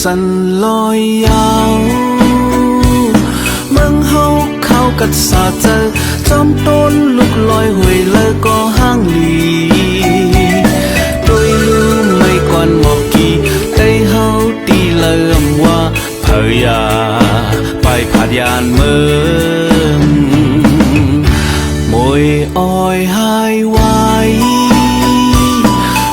สันลอยยาวเมืองเฮาเข้ากัดสาเจอจอมต้นลุกลอยหวยเลอก็ห้างหลีโดยลืมไม่ก่อนหมอกกีได้เฮาตีเลิมว่าเผยยาไปผาดยานเมืองมวยอ้อยหายไว้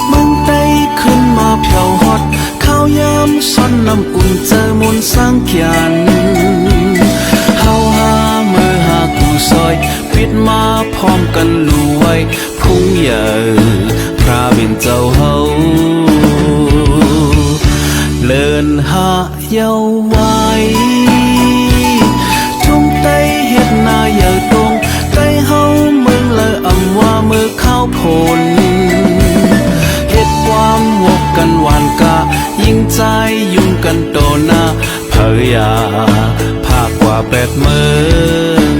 เมืองใต้ขึ้นมาเพียวฮอดข้าวยำซ้อนน้ำอุ่นเจอมนสร้างเขียนเฮาหาเมื่อหากูซอยปิดมาพร้อมกันลู่ไว้พุ่งใหญ่พระเป็นเจ้าเฮาเลินหาเยาไว้ทุ่มไต้เฮ็ดนาเยาตรงไต้เฮาเมืองเลออำว่ามือข้าวผลเฮ็ดความวกกันหวานกะยิ่งใจยุ่งกันโตหน้าเผยยาภาคกว่า8 เมือง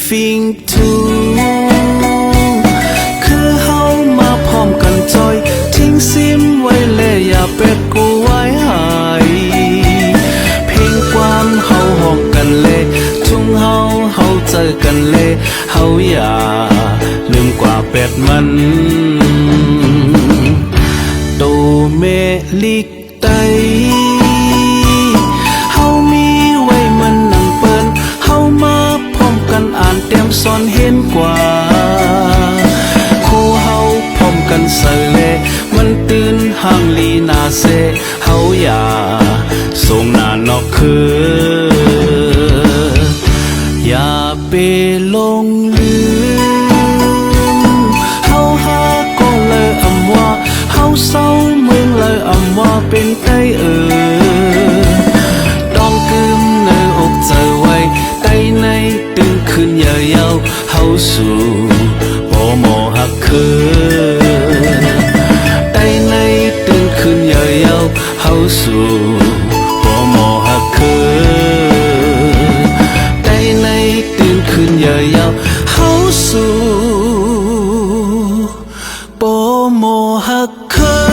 ฟิงทูคือเฮามาพร้อมกันจอยทิ้งซิมไว้เลยอย่าเป็ดกูไว้หายเพลงความเฮาห้องกันเลยทุ่งเฮาเจอกันเลยเฮาอย่าลืมกว่าเป็ดมันโตเมลิกไตเฮามีไว้มันนั่งเปิ้นเฮามากันอ่านเต็มซ้อนเห็นกว่าคู่เฮาพร้อมกันเสเลมันตื่นห่างลีนาเซเฮาอย่าส่งหน้านอกคืออย่าไปลงลืมเฮาหาก็เลยอำว่าเฮาเศร้าเมืองเลยอำว่าเป็นไต้ดองกึมเนื้ออกเจอไว้ไต้ในตึงขึ้นยาวๆเฮาสู่บ่หมอหักคือไต้ในตึงขึ้นยาวๆเฮาสู่บ่หมอหักคือไต้ในตึงขึ้นยาวๆเฮาสู่บ่หมอหักคือ